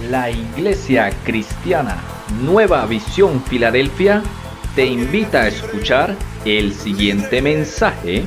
La Iglesia Cristiana Nueva Visión Filadelfia te invita a escuchar el siguiente mensaje.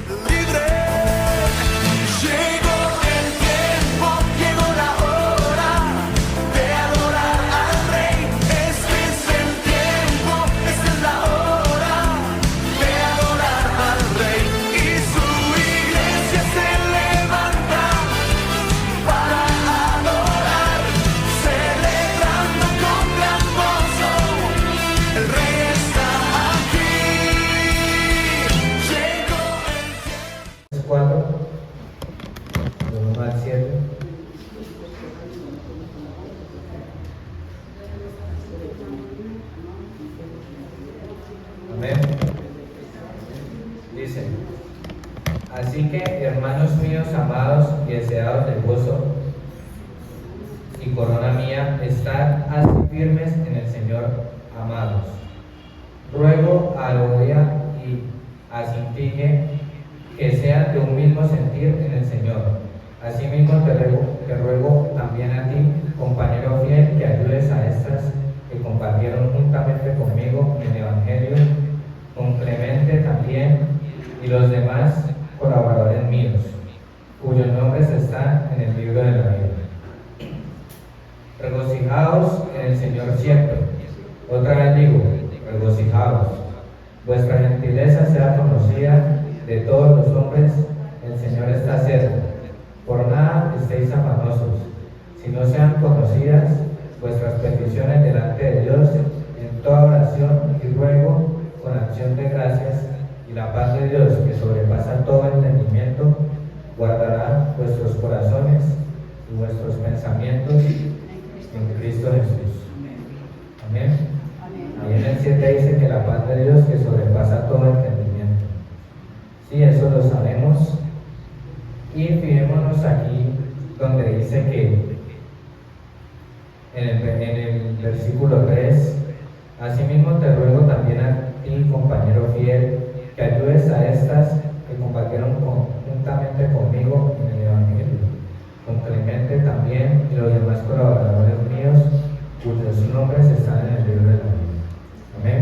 Amén. Dice: así que, hermanos míos amados y deseados del gozo y corona mía, estad así firmes en el Señor, amados. Ruego a Euodia y a Sintique que sean de un mismo sentir en el Señor. Asimismo te ruego también a ti, compañero fiel, que ayudes a estas que compartieron juntamente conmigo en el Evangelio, con Clemente también y los demás colaboradores míos, cuyos nombres están en el libro de la vida. Regocijaos en el Señor siempre. Otra vez digo, regocijaos. Vuestra gentileza sea conocida de todos los hombres, el Señor está cerca. Por nada estéis afanosos, si no sean conocidas vuestras peticiones delante de Dios en toda oración y ruego con acción de gracias, y la paz de Dios, que sobrepasa todo entendimiento, guardará vuestros corazones y vuestros pensamientos en Cristo Jesús. Amén. Ahí en el 7 dice que la paz de Dios, que sobrepasa todo entendimiento. Sí, eso lo sabemos. Y fijémonos aquí donde dice que en el versículo 3, asimismo te ruego también a ti, compañero fiel, que ayudes a estas que compartieron juntamente conmigo en el Evangelio, con Clemente también y los demás colaboradores míos, cuyos nombres están en el libro de la vida. Amén.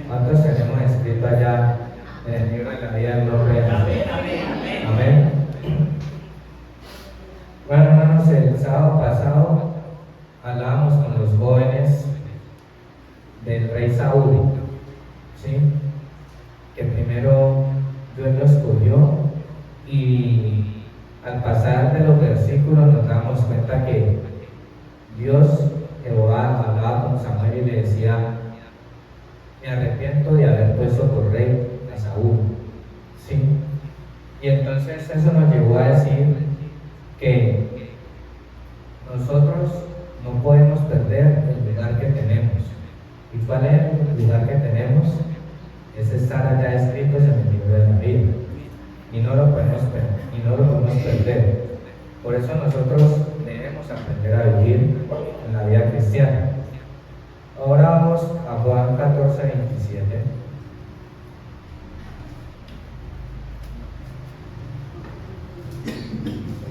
¿Cuántos tenemos escrito allá en el libro de la vida el nombre de la vida? Amén. Bueno, hermanos, el sábado pasado hablábamos con los jóvenes del rey Saúl, ¿sí? Que primero Dios lo escogió, y al pasar de los versículos nos damos cuenta que Dios, Jehová, hablaba con Samuel y le decía: me arrepiento de haber puesto por rey a Saúl, ¿sí? Y entonces eso nos llevó a decir que nosotros no podemos perder el lugar que tenemos. ¿Y cuál es el lugar que tenemos? Es estar allá escritos en el libro de la vida. Y no lo podemos perder. Por eso nosotros debemos aprender a vivir en la vida cristiana. Ahora vamos a Juan 14:27.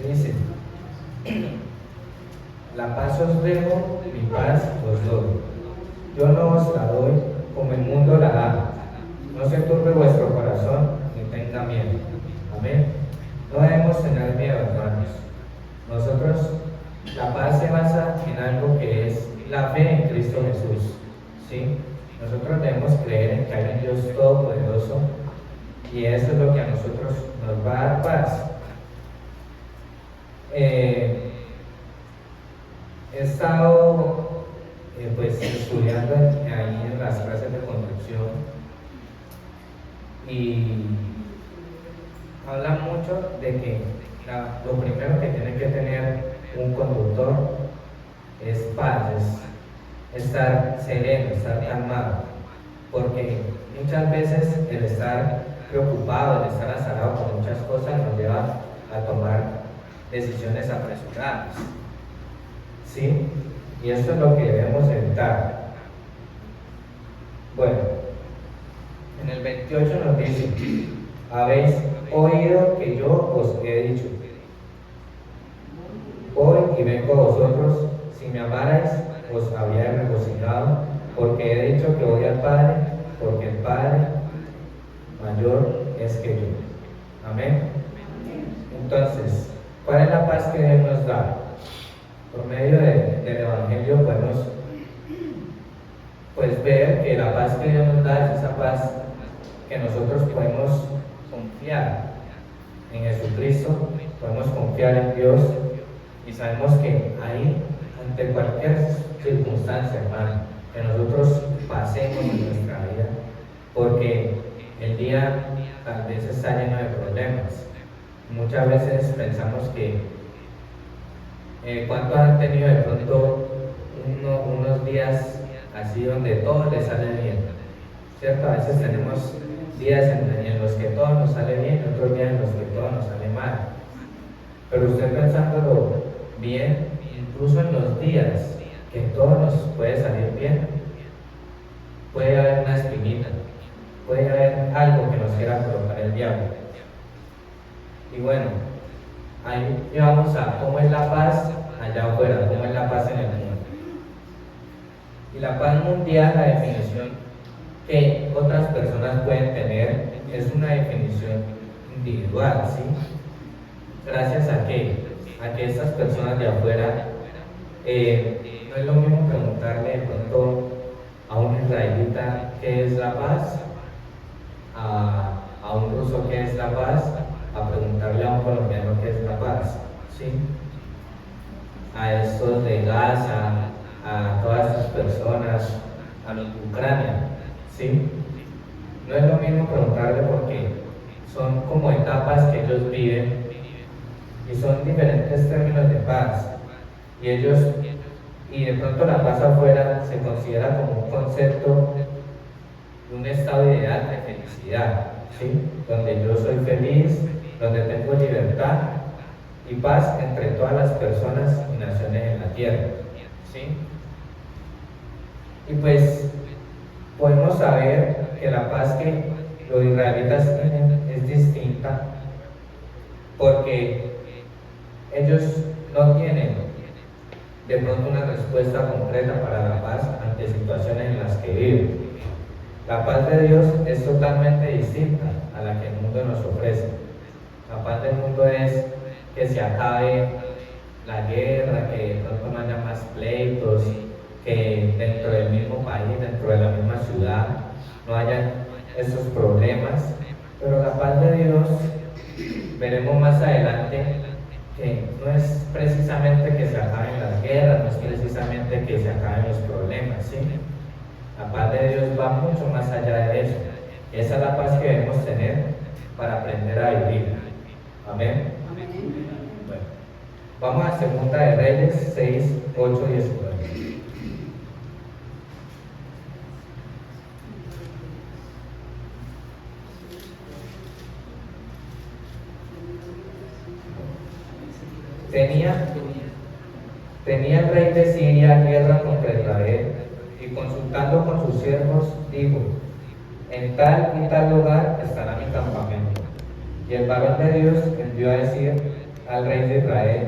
Dice: la paz os dejo, mi paz os doy. Yo no os la doy como el mundo la da. No se turbe vuestro corazón ni tenga miedo. Amén. No debemos tener miedo, hermanos. Nosotros, la paz se basa en algo que es la fe en Cristo Jesús, ¿sí? Nosotros debemos creer en que hay un Dios todopoderoso, y eso es lo que a nosotros nos va a dar paz. He estado estudiando ahí en las clases de conducción, y habla mucho de que lo primero que tiene que tener un conductor es paz, es estar sereno, estar calmado, porque muchas veces el estar preocupado, el estar azarado con muchas cosas nos lleva a tomar decisiones apresuradas, ¿sí? Y esto es lo que debemos evitar. Bueno, en el 28 nos dice: habéis oído que yo os he dicho, voy y vengo a vosotros. Si me amarais, os habría regocijado, porque he dicho que voy al Padre, porque el Padre mayor es que yo. Amén. Entonces, ¿cuál es la paz que Dios nos da? Por medio del Evangelio podemos pues ver que la paz que Dios nos da es esa paz que nosotros podemos confiar en Jesucristo, podemos confiar en Dios y sabemos que ahí, ante cualquier circunstancia, hermano, que nosotros pasemos en nuestra vida, porque el día tal vez está lleno de problemas. Muchas veces pensamos que ¿cuántos han tenido de pronto unos días así donde todo les sale bien? ¿Cierto? A veces tenemos días en los que todo nos sale bien y otros días en los que todo nos sale mal. Pero usted pensándolo bien, incluso en los días que todo nos puede salir bien, puede haber una espinita, puede haber algo que nos quiera colocar el diablo. Y bueno, ahí vamos a cómo es la paz allá afuera, cómo es la paz en el mundo. Y la paz mundial, la definición que otras personas pueden tener, es una definición individual, ¿sí? Gracias a que estas personas de afuera, no es lo mismo preguntarle de pronto a un israelita qué es la paz, a un ruso qué es la paz, a preguntarle a un colombiano qué es la paz, ¿sí? A estos de Gaza, a todas estas personas, a los de Ucrania, ¿sí? No es lo mismo preguntarle porque son como etapas que ellos viven y son diferentes términos de paz. Y de pronto la paz afuera se considera como un concepto de un estado ideal de felicidad, ¿sí? Donde yo soy feliz, donde tengo libertad y paz entre todas las personas y naciones en la tierra, ¿sí? Y pues podemos saber que la paz que los israelitas tienen es distinta porque ellos no tienen de pronto una respuesta concreta para la paz ante situaciones en las que viven. La paz de Dios es totalmente distinta a la que el mundo nos ofrece. La paz del mundo es que se acabe la guerra, que de pronto no haya más pleitos, que dentro del mismo país, dentro de la misma ciudad, no haya esos problemas. Pero la paz de Dios, veremos más adelante, que no es precisamente que se acaben las guerras, no es precisamente que se acaben los problemas, ¿sí? La paz de Dios va mucho más allá de eso. Esa es la paz que debemos tener para aprender a vivir. Amén. Bueno, vamos a Segunda de Reyes 6, 8 y 19. Tenía el rey de Siria guerra contra Israel, y consultando con sus siervos, dijo: en tal y tal lugar estará mi campamento. Y el varón de Dios envió a decir al rey de Israel: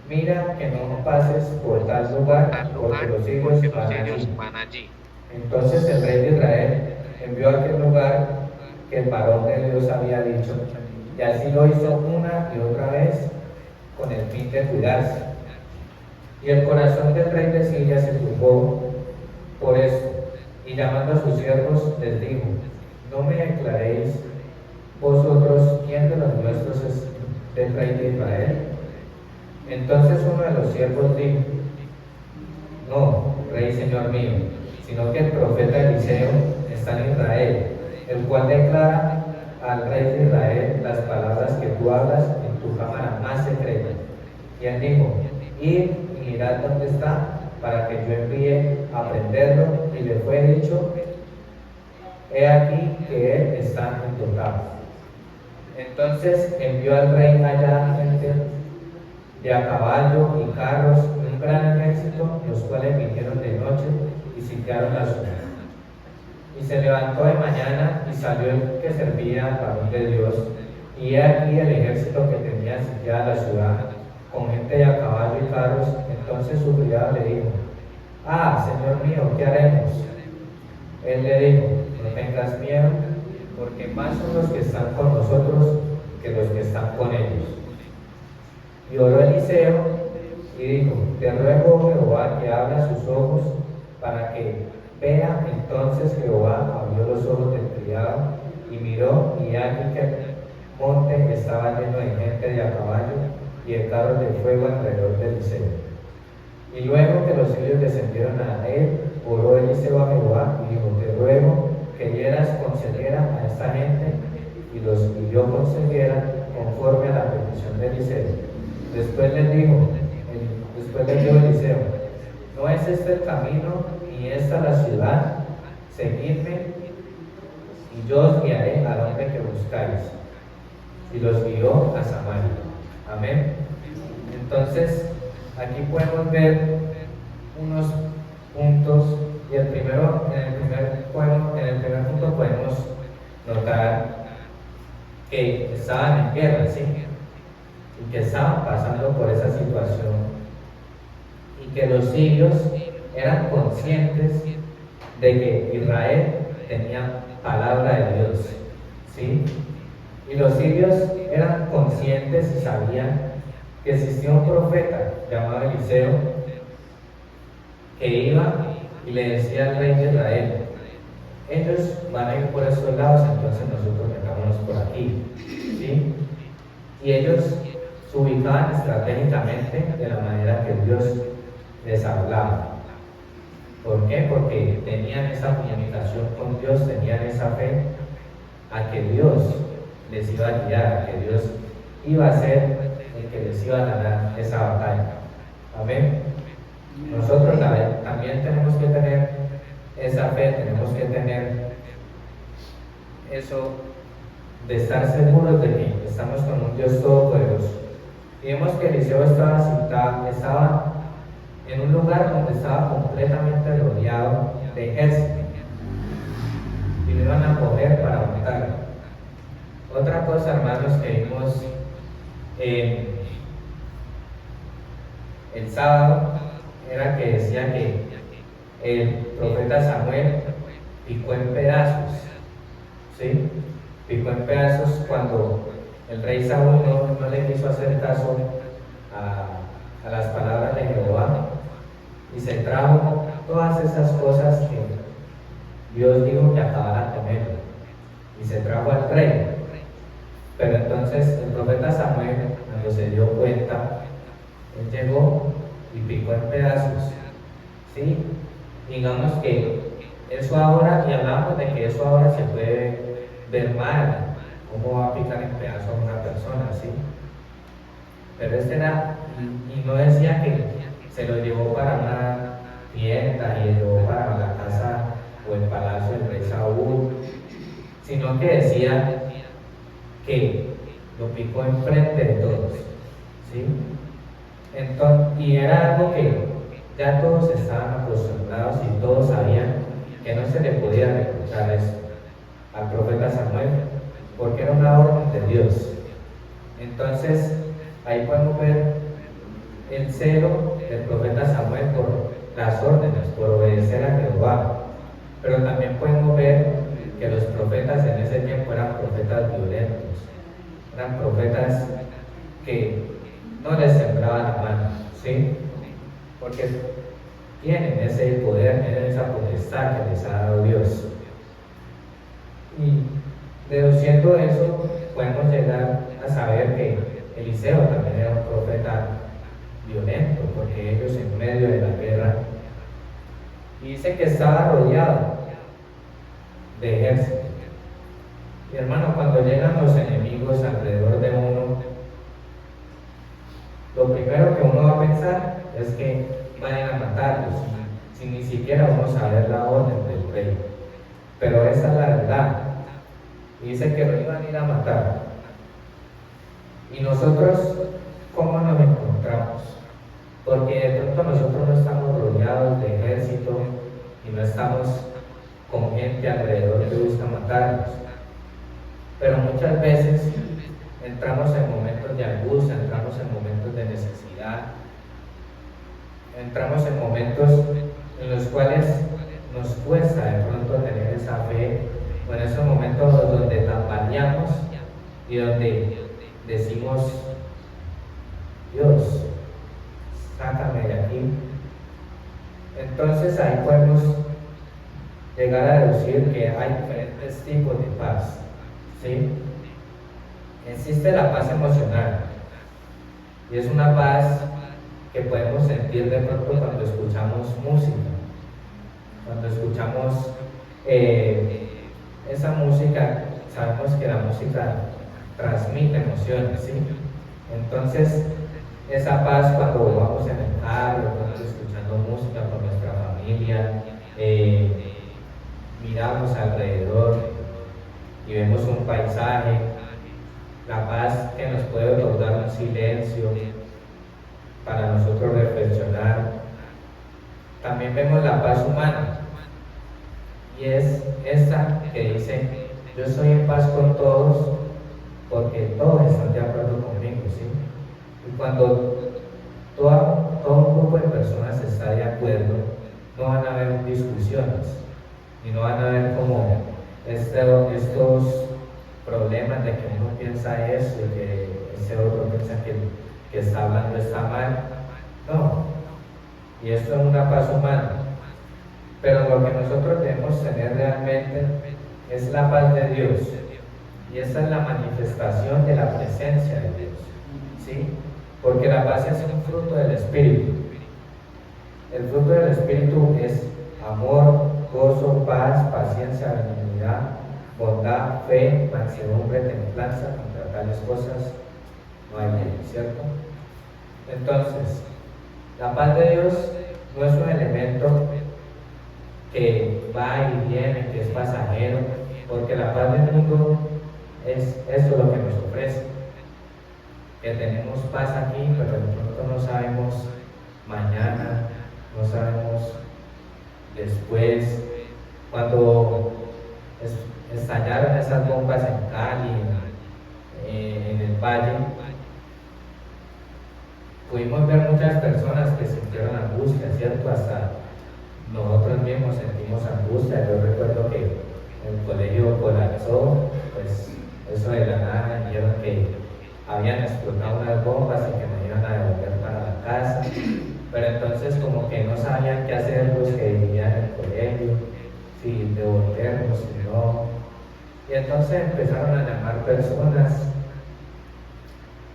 mira que no pases por tal lugar, porque los hijos van allí. Entonces el rey de Israel envió a aquel lugar que el varón de Dios había dicho, y así lo hizo una y otra vez, con el fin de cuidarse. Y el corazón del rey de Siria se turbó por eso, y llamando a sus siervos les dijo: no me declaréis vosotros quién de los nuestros es del rey de Israel. Entonces uno de los siervos dijo: no, rey señor mío, sino que el profeta Eliseo está en Israel, el cual declara al rey de Israel las palabras que tú hablas en tu cámara más secreta. Y él dijo: id y mirad dónde está, para que yo envíe a prenderlo. Y le fue dicho: he aquí que él está en tu casa. Entonces envió al rey allá gente de a caballo y carros, un gran ejército, los cuales vinieron de noche y sitiaron la ciudad. Y se levantó de mañana y salió el que servía al varón de Dios, y he aquí el ejército que tenía sitiada la ciudad, con gente de a caballo y carros, en Entonces su criado le dijo: ah, señor mío, ¿qué haremos? Él le dijo: no tengas miedo, porque más son los que están con nosotros que los que están con ellos. Y oró Eliseo y dijo: te ruego, Jehová, que abra sus ojos para que vea. Entonces Jehová abrió los ojos del criado y miró, y aquí que el monte estaba lleno de gente de a caballo y de carros de fuego alrededor de Eliseo. Y luego que los sirios descendieron a él, oró Eliseo a Jehová y dijo: te ruego que dieras consejera a esta gente. Y dio consejera conforme a la petición de Eliseo. Después les dijo Eliseo: no es este el camino, ni esta la ciudad. Seguidme, y yo os guiaré a donde que buscáis. Y los guió a Samaria. Amén. Entonces, aquí podemos ver unos puntos, y en el primer punto podemos notar que estaban en guerra, ¿sí? Y que estaban pasando por esa situación, y que los sirios eran conscientes de que Israel tenía palabra de Dios, ¿sí? Y los sirios eran conscientes y sabían que existía un profeta llamado Eliseo que iba y le decía al rey de Israel: ellos van a ir por estos lados, entonces nosotros metámonos por aquí, ¿sí? Y ellos se ubicaban estratégicamente de la manera que Dios les hablaba. ¿Por qué? Porque tenían esa comunicación con Dios, tenían esa fe a que Dios les iba a guiar, a que Dios iba a ser el que les iba a ganar esa batalla. Amén. Nosotros también tenemos que tener esa fe, tenemos que tener eso de estar seguros de que estamos con un Dios todopoderoso. Y vemos que Eliseo estaba en un lugar donde estaba completamente rodeado de ejército y lo iban a coger para matarlo. Otra cosa, hermanos, que vimos el sábado era que decía que el profeta Samuel picó en pedazos, ¿sí? Picó en pedazos cuando el rey Saúl no le quiso hacer caso a las palabras de Jehová, y se trajo todas esas cosas que Dios dijo que acabara con él, y se trajo al rey. Pero entonces el profeta Samuel, cuando se dio cuenta, él llegó y picó en pedazos, ¿sí? Digamos que eso ahora, y hablamos de que eso ahora se puede ver mal, cómo va a picar en pedazos a una persona, ¿sí? Pero este era, y no decía que se lo llevó para una tienda y lo llevó para la casa o el palacio del rey Saúl, sino que decía que lo picó enfrente de todos, ¿sí? Entonces, y era algo que ya todos estaban acostumbrados y todos sabían que no se le podía reprochar eso al profeta Samuel, porque era una orden de Dios. Entonces, ahí podemos ver el celo del profeta Samuel por las órdenes, por obedecer a Jehová. Pero también podemos ver que los profetas en ese tiempo eran profetas violentos, eran profetas que no les sembraban la mano, ¿sí? Porque tienen ese poder, tienen esa potestad que les ha dado Dios. Y deduciendo eso, podemos llegar a saber que Eliseo también era un profeta violento, porque ellos en medio de la guerra, y dice que estaba rodeado de ejército. Y hermano, cuando llegan los enemigos alrededor de uno, lo primero que uno va a pensar es que vayan a matarlos, sin ni siquiera uno saber la orden del rey. Pero esa es la verdad. Y dice que lo iban a ir a matar. Y nosotros, ¿cómo nos encontramos? Porque de pronto nosotros no estamos rodeados de ejército y no estamos con gente alrededor que busca matarnos. Pero muchas veces entramos en momentos de angustia, entramos en momentos de necesidad, entramos en momentos en los cuales nos cuesta de pronto tener esa fe, o en esos momentos donde tambaleamos y donde decimos, Dios, sácame de aquí. Entonces ahí podemos llegar a deducir que hay diferentes tipos de paz, ¿sí? Existe la paz emocional, y es una paz que podemos sentir de pronto cuando escuchamos música, cuando escuchamos esa música. Sabemos que la música transmite emociones, ¿sí? Entonces, esa paz cuando vamos en el carro, cuando escuchando música con nuestra familia, miramos alrededor y vemos un paisaje, la paz que nos puede otorgar un silencio para nosotros reflexionar. También vemos la paz humana, y es esta que dice, yo estoy en paz con todos porque todos están de acuerdo conmigo, ¿sí? Y cuando todo un grupo de personas está de acuerdo, no van a haber discusiones y no van a haber como estos problemas de que uno piensa eso y que ese otro piensa que está hablando está mal. No, y esto es una paz humana. Pero lo que nosotros debemos tener realmente es la paz de Dios, y esa es la manifestación de la presencia de Dios, ¿sí? Porque la paz es un fruto del Espíritu. El fruto del Espíritu es amor, gozo, paz, paciencia, benignidad, bondad, fe, mansedumbre, templanza. Contra tales cosas no hay ley, ¿cierto? Entonces, la paz de Dios no es un elemento que va y viene, que es pasajero, porque la paz del mundo es eso lo que nos ofrece, que tenemos paz aquí, pero de pronto no sabemos mañana, no sabemos después. Cuando estallaron esas bombas en Cali, en el valle, pudimos ver muchas personas que sintieron angustia, ¿cierto? Hasta nosotros mismos sentimos angustia. Yo recuerdo que el colegio colapsó, pues eso de la nada dijeron que habían explotado unas bombas y que me iban a devolver para la casa, pero entonces como que no sabían qué hacer los que vivían en el colegio, si devolvernos, si no, y entonces empezaron a llamar personas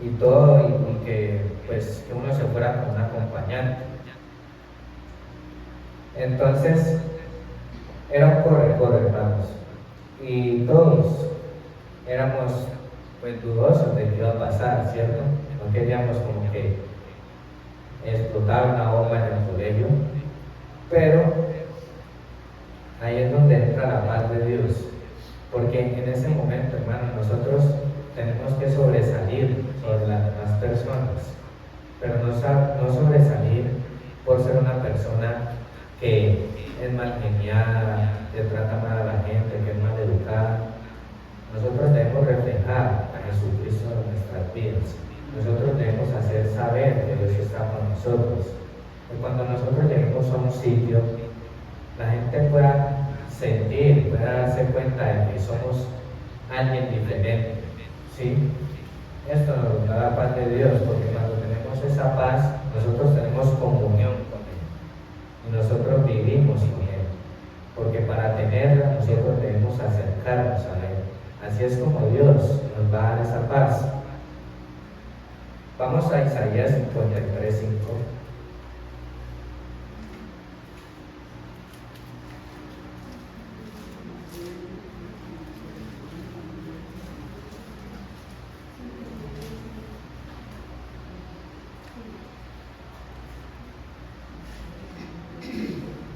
y todo, y que pues que uno se fuera con un acompañante. Entonces era un corre-corre, hermanos, y todos éramos pues dudosos de qué iba a pasar, ¿cierto? No queríamos como que explotara una bomba en el colegio, pero ahí es donde entra la paz de Dios, porque en ese momento, hermanos, nosotros tenemos que sobresalir sobre las demás personas, pero no sobresalir por ser una persona que es mal geniada, que trata mal a la gente, que es mal educada. Nosotros debemos reflejar a Jesucristo en nuestras vidas. Nosotros debemos hacer saber que Dios está con nosotros. Y cuando nosotros lleguemos a un sitio, la gente pueda sentir, pueda darse cuenta de que somos alguien diferente, ¿sí? Esto nos da la paz de Dios, porque cuando tenemos esa paz, nosotros tenemos comunión con Él y nosotros vivimos con Él, porque para tenerla nosotros debemos acercarnos a Él. Así es como Dios nos va a dar esa paz. Vamos a Isaías 53:5.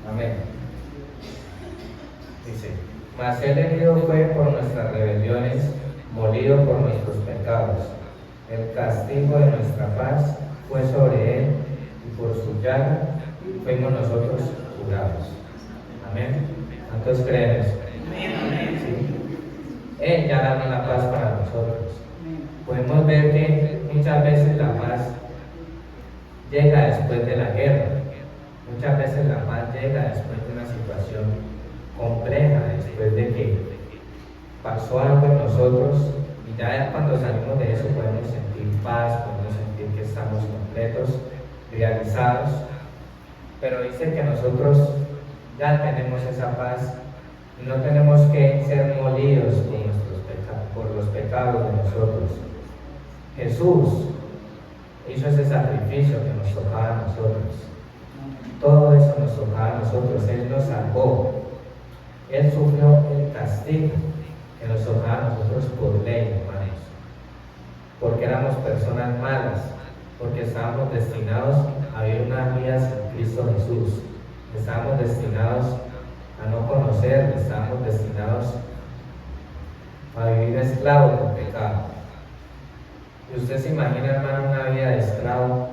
Amén. Dice, mas Él herido fue por nuestras rebeliones, molido por nuestros pecados. El castigo de nuestra paz fue sobre Él, y por su llaga fuimos nosotros curados. Amén. ¿Cuántos creen eso? ¿Sí? Él ya da la paz para nosotros. Podemos ver que muchas veces la paz llega después de la guerra. muchas veces la paz llega después de una situación compleja, después de que pasó algo en nosotros, y ya cuando salimos de eso podemos sentir paz, podemos sentir que estamos completos, realizados. Pero dice que nosotros ya tenemos esa paz y no tenemos que ser molidos por los pecados de nosotros. Jesús hizo ese sacrificio que nos tocaba a nosotros. Todo eso nos tocaba a nosotros. Él nos salvó. Él sufrió el castigo que nos tocaba a nosotros por ley, hermanos. Porque éramos personas malas, porque estábamos destinados a vivir una vida sin Cristo Jesús. Estábamos destinados a no conocer, estábamos destinados a vivir esclavos del pecado. Y usted se imagina, hermano, una vida de esclavo.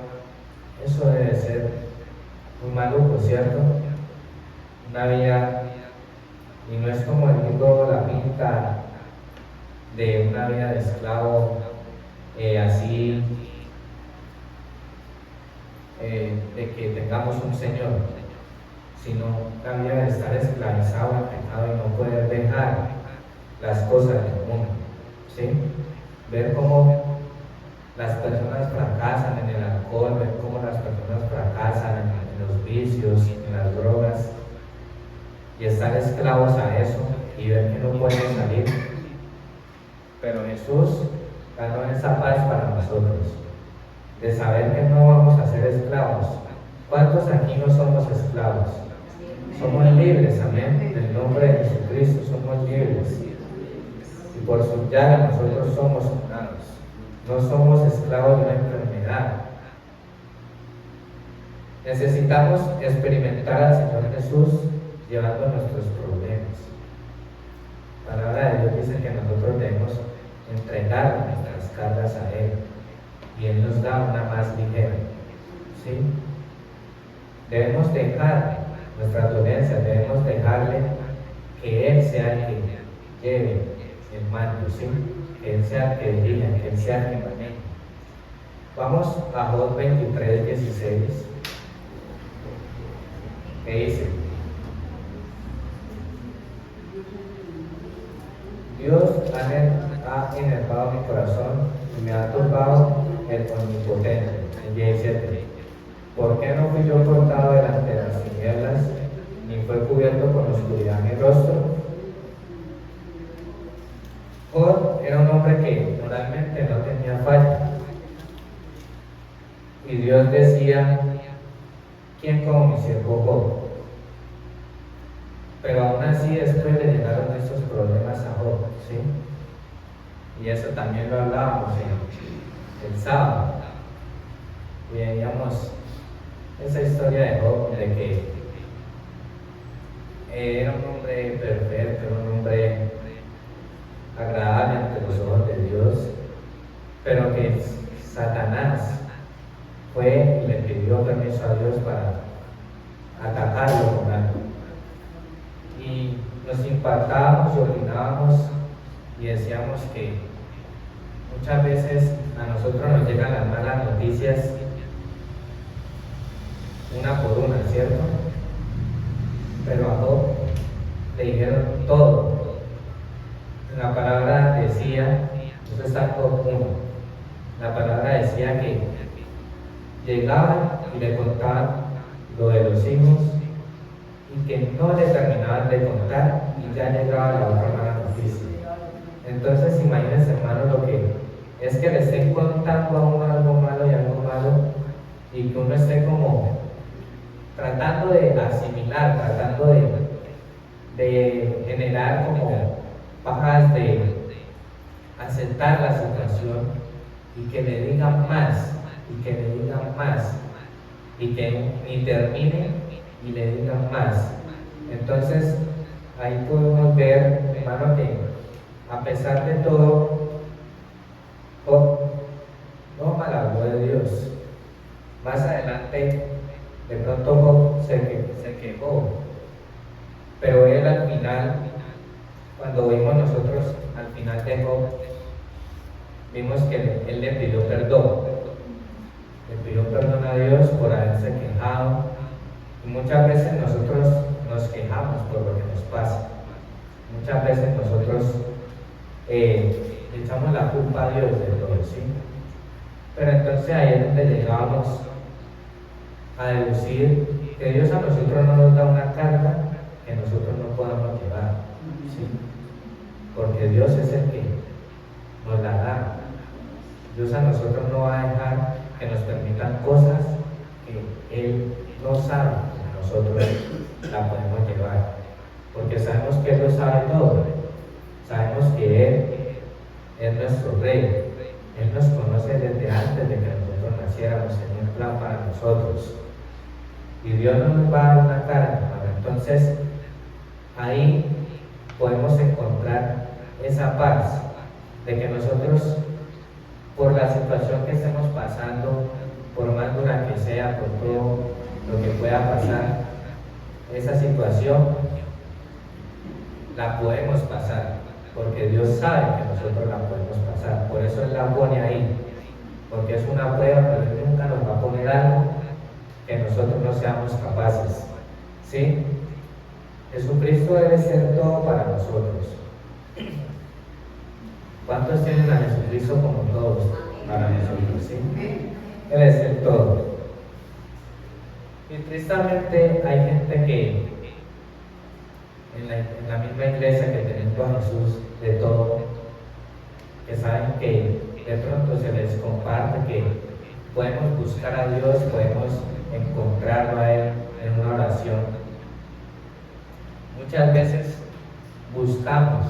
Eso debe ser muy maluco, ¿cierto? Una vida, y no es como el libro la pinta de una vida de esclavo así, de que tengamos un Señor, sino la vida de estar esclavizado al pecado y no poder dejar las cosas del mundo, ¿sí? Ver cómo las personas fracasan en el alcohol, ver cómo las personas fracasan en los vicios, en las drogas, y estar esclavos a eso y ver que no pueden salir. Pero Jesús ganó esa paz para nosotros, de saber que no vamos a ser esclavos. ¿Cuántos aquí no somos esclavos? Somos libres, amén. En el nombre de Jesucristo somos libres. Y por su llaga nosotros somos sanados. No somos esclavos de una enfermedad. Necesitamos experimentar al Señor Jesús llevando nuestros problemas. La palabra de Dios dice que nosotros debemos entregar nuestras cargas a Él y Él nos da una más ligera, ¿sí? Debemos dejar nuestras dolencias, debemos dejarle que Él sea el que lleve el mando, ¿sí? Que Él sea el que dirija, que Él sea el que maneje. Vamos a Job 23, 16, que dice: Dios ha enervado mi corazón y me ha tocado el omnipotente. El 17. ¿Por qué no fui yo cortado delante de las tinieblas, ni fue cubierto con oscuridad mi rostro? Job era un hombre que moralmente no tenía falla. Y Dios decía: ¿quién como mi siervo Job? Pero aún así después le llegaron estos problemas a Job, ¿sí? Y eso también lo hablábamos el sábado. Y veíamos esa historia de Job, de que era un hombre perfecto, era un hombre agradable ante los ojos de Dios, pero que Satanás fue y le pidió permiso a Dios para atacarlo con algo. Y nos impactábamos y opinábamos y decíamos que muchas veces a nosotros nos llegan las malas noticias una por una, ¿cierto? Pero a Job le dijeron todo. La palabra decía, eso está en Job 1, la palabra decía que llegaban y le contaban lo de los hijos y que no le terminaban de contar y ya llegaba la otra mala noticia. Entonces imagínense, hermano, lo que es que le estén contando a uno algo malo y algo malo y que uno esté como tratando de asimilar, tratando de generar como bajas de aceptar la situación y que le digan más y que le digan más y que ni termine y le digan más. Entonces ahí podemos ver, hermano, que a pesar de todo, Job no malhabló de Dios. Más adelante de pronto Job se quejó, pero él al final, cuando vimos nosotros al final de Job, vimos que él le pidió perdón a Dios por haberse quejado, Y muchas veces nosotros nos quejamos por lo que nos pasa. Muchas veces nosotros echamos la culpa a Dios de todo, ¿sí? Pero entonces ahí es donde llegamos a deducir que Dios a nosotros no nos da una carga que nosotros no podamos llevar, ¿sí? Porque Dios es el que nos la da. Dios a nosotros no va a dejar que nos permitan cosas que Él no sabe que nosotros la podemos llevar, porque sabemos que Él lo sabe todo, sabemos que Él es nuestro Rey, Él nos conoce desde antes de que nosotros naciéramos, tenía un plan para nosotros, y Dios no nos va a dar una carga, ¿no? Entonces ahí podemos encontrar esa paz de que nosotros, por la situación que estemos pasando, por más dura que sea, por todo lo que pueda pasar, esa situación la podemos pasar, porque Dios sabe que nosotros la podemos pasar. Por eso Él la pone ahí, porque es una prueba, pero Él nunca nos va a poner algo que nosotros no seamos capaces, ¿sí? Jesucristo debe ser todo para nosotros. ¿Cuántos tienen a Jesucristo como todos para nosotros? ¿Sí? Él es el todo. Y tristemente hay gente que en la misma iglesia que teniendo a Jesús de todo, que saben que de pronto se les comparte que podemos buscar a Dios, podemos encontrarlo a Él en una oración. Muchas veces buscamos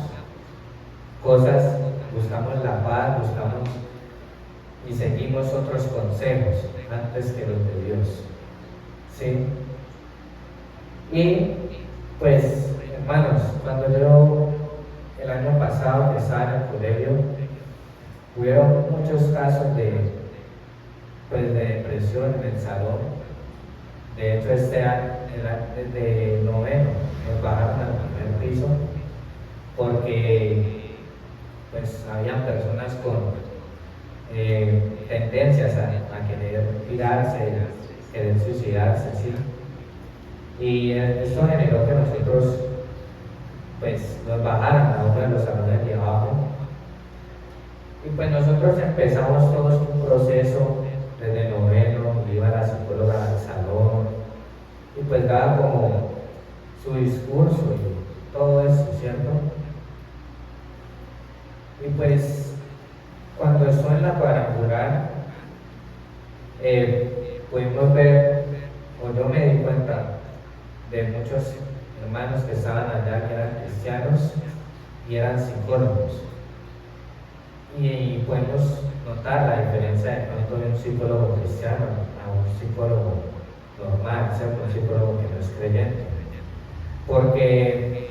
cosas, buscamos la paz, buscamos y seguimos otros consejos antes que los de Dios, ¿sí? Y pues, hermanos, cuando yo el año pasado que estaba en el colegio, hubieron muchos casos de depresión en el salón. De hecho, este año, desde noveno, nos bajaron al primer piso porque pues habían personas con tendencias a querer tirarse, querer suicidarse, ¿sí? Y esto generó que nosotros pues nos bajaran a uno de los salones de abajo. Y pues nosotros empezamos todos un proceso desde noveno, iba la psicóloga al salón y pues daba como su discurso y todo eso, ¿cierto? Y pues cuando estoy en la cuadrangular pudimos ver, o yo me di cuenta de muchos hermanos que estaban allá que eran cristianos y eran psicólogos. Y podemos notar la diferencia de pronto de un psicólogo cristiano a un psicólogo normal, ¿cierto? Un psicólogo que no es creyente. Porque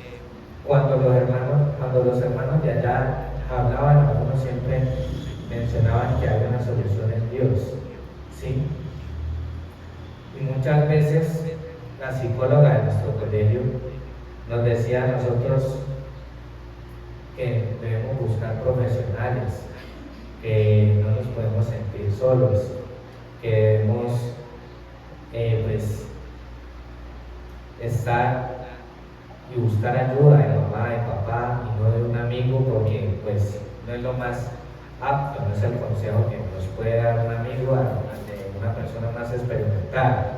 cuando los hermanos de allá hablaban, algunos siempre mencionaban que hay una solución en Dios, ¿sí? Y muchas veces la psicóloga de nuestro colegio nos decía a nosotros que debemos buscar profesionales, que no nos podemos sentir solos, que debemos pues estar y buscar ayuda de mamá, de papá y no de un amigo, porque pues no es lo más apto, no es el consejo que nos puede dar un amigo ante una persona más experimentada.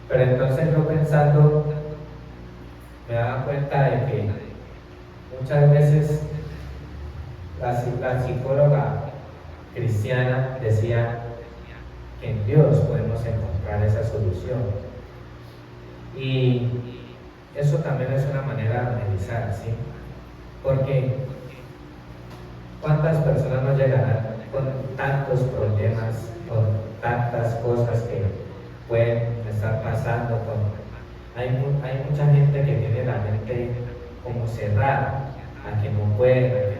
Pero entonces yo pensando me daba cuenta de que muchas veces la psicóloga cristiana decía que en Dios podemos encontrar esa solución. Y eso también es una manera de analizar, ¿sí? Porque ¿cuántas personas no llegarán con tantos problemas, con tantas cosas que pueden estar pasando? Hay mucha gente que tiene la mente como cerrada, a que no puede,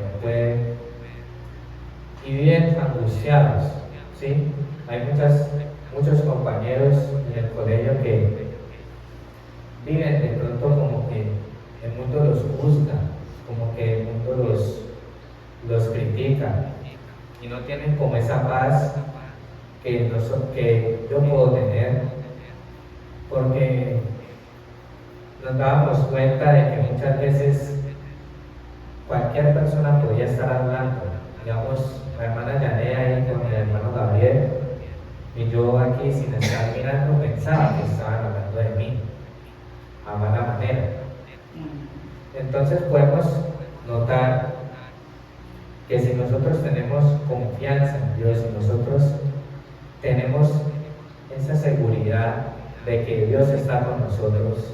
y viven angustiados, ¿sí? Hay muchos compañeros en el colegio que viven de pronto como que el mundo los juzga, como que el mundo los critica y no tienen como esa paz que yo puedo tener, porque nos dábamos cuenta de que muchas veces cualquier persona podía estar hablando. Digamos, la hermana Yanea ahí con el hermano Gabriel, y yo aquí sin estar mirando pensaba que estaban hablando de mí, a mala manera. Entonces podemos notar que si nosotros tenemos confianza en Dios, si nosotros tenemos esa seguridad de que Dios está con nosotros,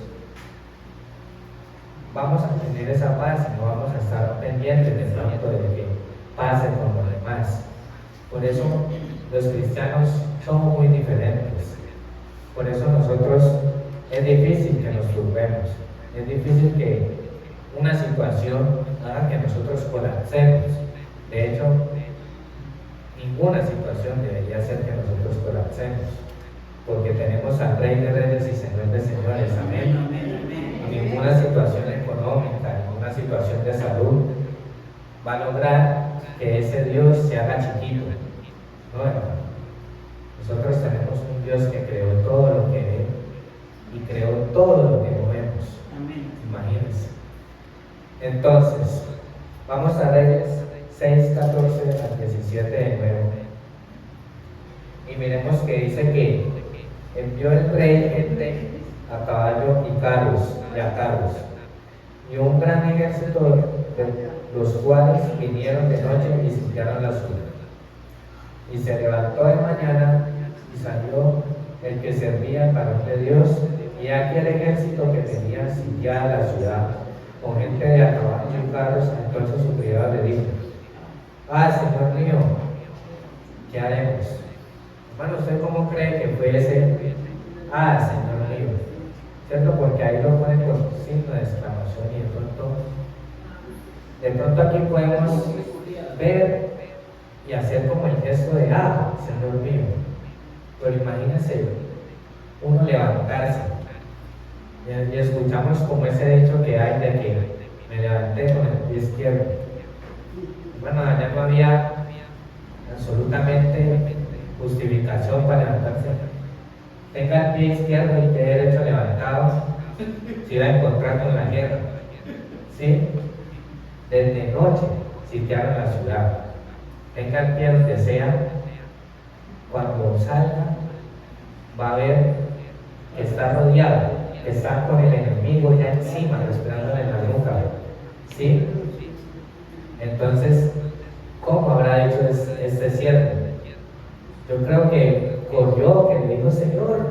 vamos a tener esa paz y no vamos a estar pendientes de tanto de que pase con los demás. Por eso los cristianos somos muy diferentes. Por eso nosotros es difícil que nos turbemos, es difícil que una situación haga que nosotros colapsemos. De hecho, ninguna situación debería hacer que nosotros colapsemos, porque tenemos al Rey de Reyes y Señor de Señores. Amén. Y ninguna situación económica, ninguna situación de salud va a lograr que ese Dios se haga chiquito. No, hermano. Nosotros tenemos un Dios que creó todo lo que ve y creó todo lo que no vemos. Amén. Imagínense. Entonces, vamos a Reyes 6, 14 al 17 de nuevo. Y miremos que dice que envió el rey gente a caballo y carros, y un gran ejército de los cuales vinieron de noche y sitiaron la ciudad. Y se levantó de mañana y salió el que servía al varón de Dios, y aquí el ejército que tenía sitiada la ciudad, con gente de a caballo y carros. Entonces su criado le dijo: Señor mío, ¿qué haremos? Hermano, ¿usted cómo cree que fue ese? Señor mío, ¿cierto? Porque ahí lo ponen con signo de exclamación, y de pronto aquí podemos ver y hacer como el gesto de Señor mío. Pero imagínense uno levantarse y escuchamos como ese dicho que hay de que me levanté con el pie izquierdo. Bueno, allá no había absolutamente justificación para levantarse. Tenga el pie izquierdo y pie derecho levantado, se iba a encontrar con la guerra. ¿Sí? Desde noche sitiaron la ciudad. Tenga el pie donde sea, cuando salga va a ver que está rodeado, que está con el enemigo ya encima, respirándole en la nuca. ¿Sí? Entonces, ¿cómo habrá hecho este siervo? Yo creo que corrió, que le dijo: Señor,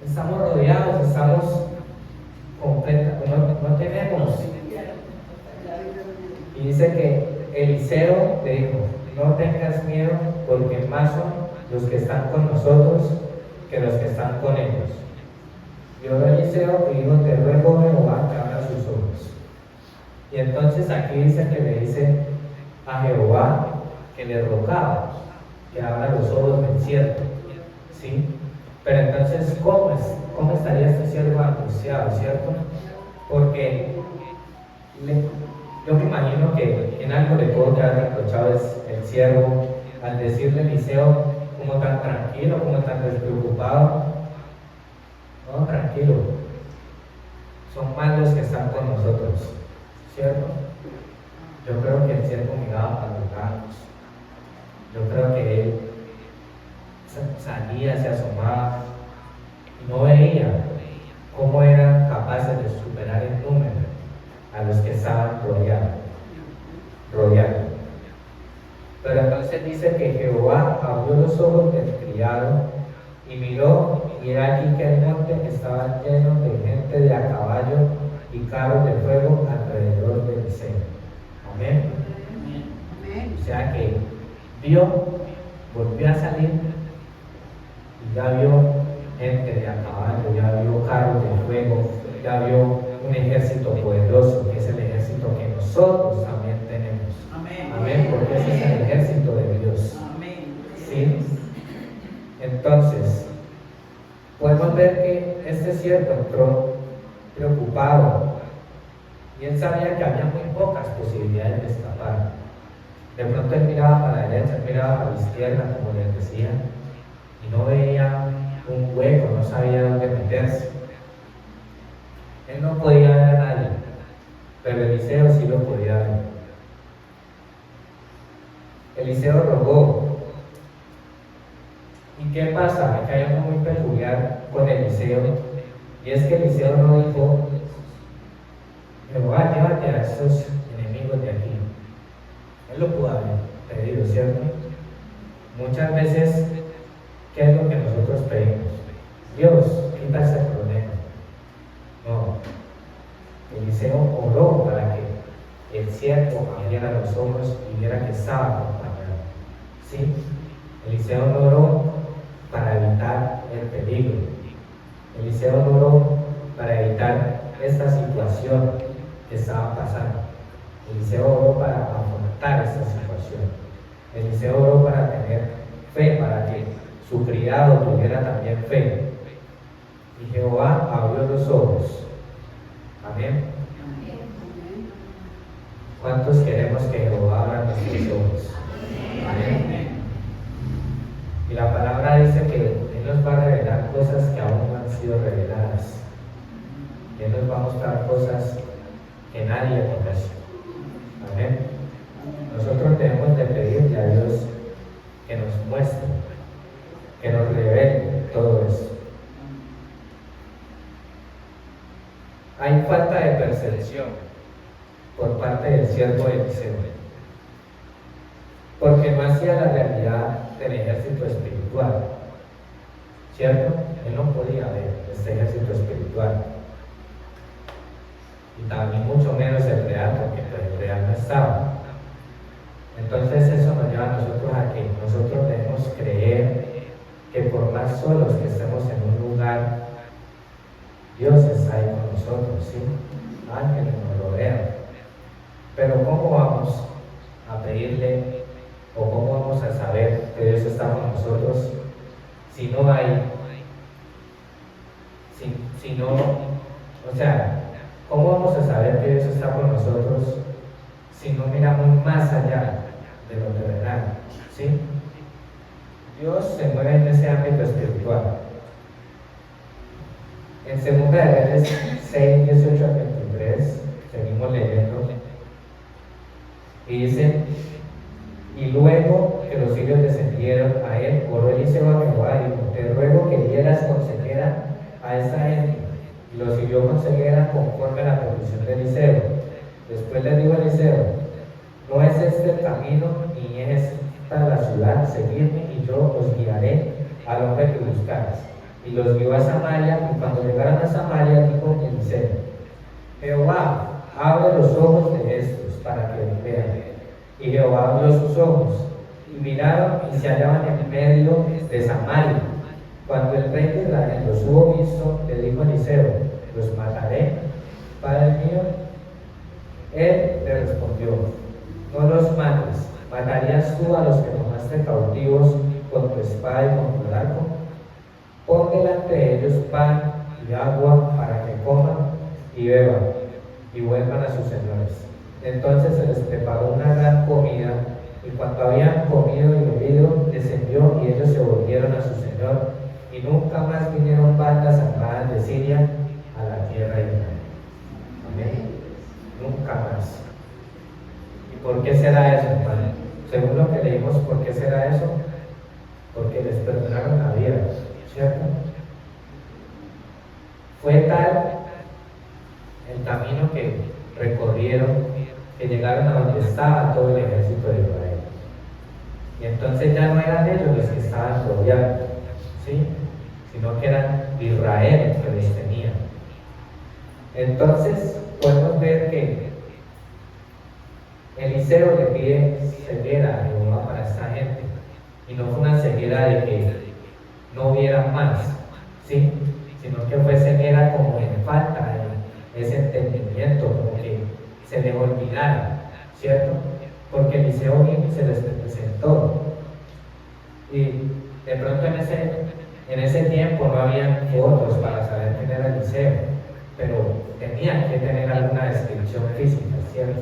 estamos rodeados, estamos completos, no tenemos. Y dice que Eliseo le dijo: no tengas miedo, porque más son los que están con nosotros que los que están con ellos. Y oró Eliseo y dijo: te ruego, Jehová, que abra sus ojos. Y entonces aquí dice que le dice a Jehová que le rogaba que abra los ojos del siervo. ¿Sí? Pero entonces, ¿cómo estaría este siervo angustiado, cierto? Porque yo me imagino que en algo le puedo quedar reprochado el siervo al decirle a Eliseo, como tan tranquilo, como tan despreocupado. No, tranquilo. Son más los que están con nosotros, ¿cierto? Yo creo que el siervo miraba para los lados. Yo creo que él salía, se asomaba y no veía cómo eran capaces de superar en número a los que estaban rodeando. Pero entonces dice que Jehová abrió los ojos del criado y miró, y era aquí que el monte estaba lleno de gente de a caballo y carros de fuego alrededor de Eliseo. Amén. O sea que volvió a salir y ya vio gente de a caballo, ya vio carros de fuego, ya vio un ejército poderoso, que es el ejército que nosotros también tenemos. Amén, porque ese es el ejército de Dios. ¿Sí? Entonces, podemos ver que este siervo entró preocupado y él sabía que había muy pocas posibilidades de escapar. De pronto él miraba para la derecha, él miraba para la izquierda, como les decía, y no veía un hueco, no sabía dónde meterse. Él no podía ver a nadie, pero Eliseo sí lo podía ver. Eliseo rogó. ¿Y qué pasa? Acá hay algo muy peculiar con Eliseo, y es que Eliseo no dijo: Jehová, llévate a estos enemigos de aquí. Él lo pudo haber pedido, ¿cierto? Muchas veces, ¿qué es lo que nosotros pedimos? Dios, quita ese problema. No. Eliseo oró para que el siervo abriera los ojos y viera que estaba contaminado. ¿Sí? Eliseo no oró para evitar el peligro. Eliseo no oró para evitar esta situación que estaba pasando. Eliseo oró para afrontar esta situación. Eliseo oró para tener fe, para que su criado tuviera también fe. Y Jehová abrió los ojos. Amén. ¿Cuántos queremos que Jehová abra nuestros ojos? Amén. Y la palabra dice que Él nos va a revelar cosas que aún no han sido reveladas. Él nos va a mostrar cosas que nadie conoce. Amén. Nosotros debemos de pedirle a Dios que nos muestre, que nos revele todo eso. Hay falta de percepción por parte del siervo de Eliseo, porque no hacía la realidad del ejército espiritual, ¿cierto? Él no podía ver este ejército espiritual, y también mucho menos el real, porque el real no estaba. Entonces eso nos lleva a nosotros a que nosotros debemos creer que por más solos que estemos en un lugar, Dios está ahí con nosotros, ¿sí? Ángeles nos rodean. Pero ¿cómo vamos a pedirle o cómo vamos a saber que Dios está con nosotros si no hay, si no, o sea, ¿cómo vamos a saber que Dios está con nosotros si no miramos más allá de lo terrenal? ¿Sí? Dios se mueve en ese ámbito espiritual. En 2 de Reyes 6, 18 al 23, seguimos leyendo, y dice: y luego que los sirios descendieron a él, oró Eliseo a Jehová y dijo: te ruego que dieras consejera a esta gente. Y los sirios con ceguera conforme a la petición de Eliseo. Después le dijo a Eliseo: no es este el camino, ni es esta la ciudad, seguidme y yo os guiaré al hombre que buscáis. Y los guió a Samaria, y cuando llegaron a Samaria dijo Eliseo: Jehová, abre los ojos de estos para que vean. Y Jehová abrió sus ojos, y miraron y se hallaban en medio de Samaria. Cuando el rey de Israel los hubo visto, le dijo a Eliseo: los mataré, padre mío. Él le respondió: no los mates. ¿Matarías tú a los que tomaste cautivos con tu espada y con tu arco? Pon delante de ellos pan y agua para que coman y beban y vuelvan a sus señores. Entonces se les preparó una gran comida, y cuando habían comido y bebido, descendió y ellos se volvieron a su señor, y nunca más vinieron bandas armadas de Siria a la tierra de Israel. Amén. Nunca más. ¿Y por qué será eso, hermano? Según lo que leímos, ¿por qué será eso? Porque les perdonaron la vida, ¿cierto? Fue tal el camino que recorrieron que llegaron a donde estaba todo el ejército de Israel. Y entonces ya no eran ellos los que estaban rodeando, ¿sí? Sino que eran Israel los que les tenían. Entonces podemos ver que Eliseo le pide ceguera a Jehová para esta gente, y no fue una ceguera de que no vieran más, ¿sí? Sino que fue ceguera como en falta de ese entendimiento, como que se les olvidara, ¿cierto? Porque Eliseo mismo se les presentó, y de pronto en ese tiempo no habían fotos para saber quién era Eliseo, pero tenían que tener alguna descripción física, ¿cierto?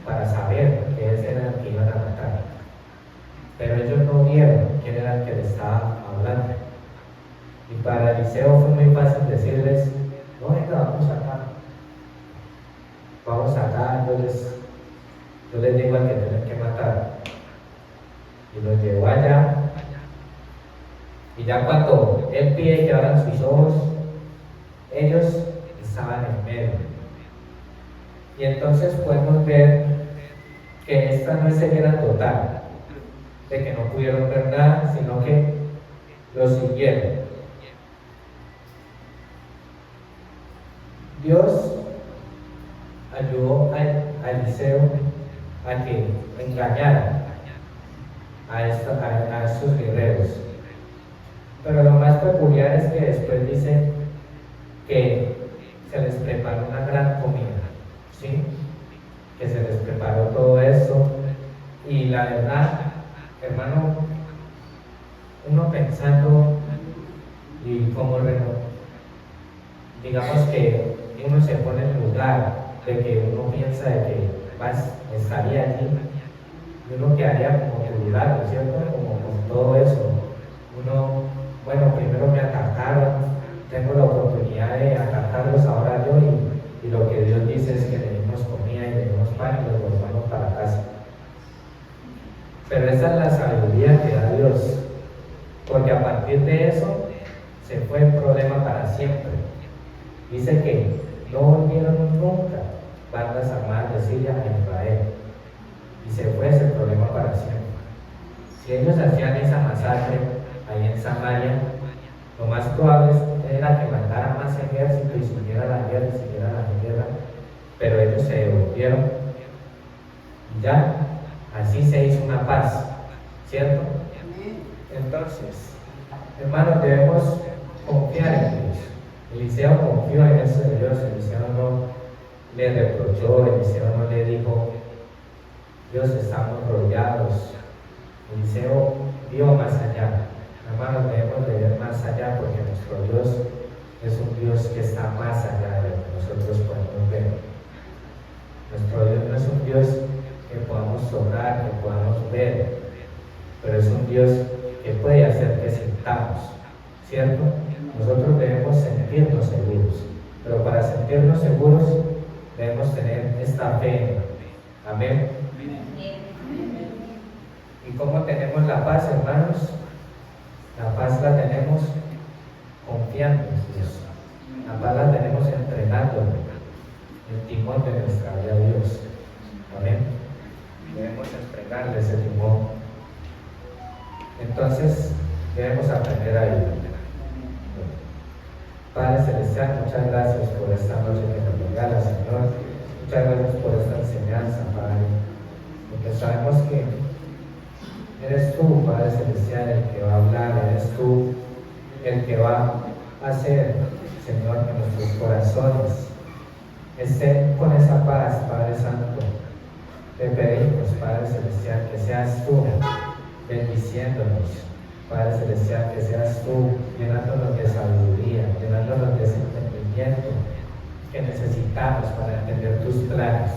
Para saber que ese era el que iban a matar. Pero ellos no vieron quién era el que le estaba hablando. Y para Eliseo fue muy fácil decirles, no, venga, vamos acá, yo les digo al que tienen que matar. Y los llevó allá, y ya cuando él pide que abran sus ojos, ellos estaban en medio. Y entonces podemos ver que esta no es ceguera total, de que no pudieron ver nada, sino que lo siguieron. Dios ayudó a Eliseo a que engañara a estos guerreros. Pero lo más peculiar es que después dice que se les preparó una gran comida, ¿sí? Que se les preparó todo esto. Y la verdad, hermano, uno pensando y como digamos que uno se pone en lugar de que uno piensa de que estaría allí, y uno quedaría como tribulado, ¿cierto? Como con todo eso. Uno, bueno, primero me atacaron, tengo la oportunidad de atacarlos ahora yo, y lo que Dios dice es que le dimos comida y le dimos pan y los volvamos para casa. Pero esa es la sabiduría que da Dios, porque a partir de eso se fue el problema para siempre. Dice que no volvieron nunca bandas armadas de Siria a Israel, y se fue ese problema para siempre. Si ellos hacían esa masacre ahí en Samaria, lo más probable era que mandara más ejército y siguiera la guerra, pero ellos se devolvieron y ya así se hizo una paz, ¿cierto? Entonces, hermanos, debemos confiar en Dios. Eliseo confió en ese Dios. Eliseo no le reprochó, Eliseo no le dijo, Dios, estamos rodeados. Eliseo vio más allá. Hermanos, debemos de ver más allá, porque nuestro Dios es un Dios que está más allá de lo que nosotros podemos ver. Nuestro Dios no es un Dios que podamos tocar, que podamos ver, pero es un Dios que puede hacer que sintamos, ¿cierto? Nosotros debemos sentirnos seguros, pero para sentirnos seguros debemos tener esta fe. Amén. ¿Y cómo tenemos la paz, hermanos? La paz la tenemos confiando en Dios. La paz la tenemos entregando el timón de nuestra vida a Dios. Amén. Debemos entregarle ese timón. Entonces debemos aprender a ir. Padre Celestial, muchas gracias por esta noche que nos regala, Señor. Muchas gracias por esta enseñanza, Padre. Porque sabemos que eres tú, Padre Celestial, el que va a hablar, eres tú el que va a hacer, Señor, que nuestros corazones estén con esa paz, Padre Santo. Te pedimos, Padre Celestial, que seas tú bendiciéndonos, Padre Celestial, que seas tú llenándonos de sabiduría, llenándonos de ese entendimiento que necesitamos para entender tus planes.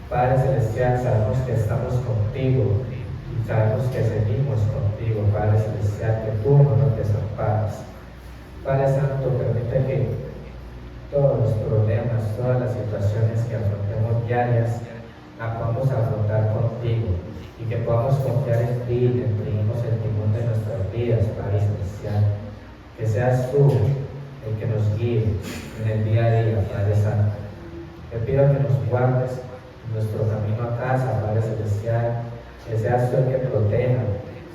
Padre Celestial, sabemos que estamos contigo y sabemos que seguimos contigo, Padre Celestial, que tú no nos desamparas. Padre Santo, permite que todos los problemas, todas las situaciones que afrontemos diarias, las podamos afrontar contigo, y que podamos confiar en ti y te entregemos el timón de nuestras vidas, Padre Celestial. Que seas tú el que nos guíe en el día a día, Padre Santo. Te pido que nos guardes en nuestro camino a casa, Padre Celestial. Que seas tú el que proteja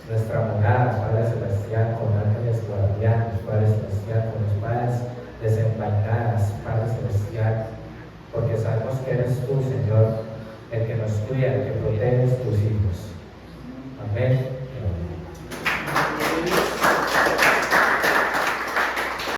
nuestra morada, Padre Celestial, con ángeles guardianes, Padre Celestial, con espadas desenvainadas, Padre Celestial. Porque sabemos que eres tú, Señor, el que nos cuida, el que protege a tus hijos. Amén.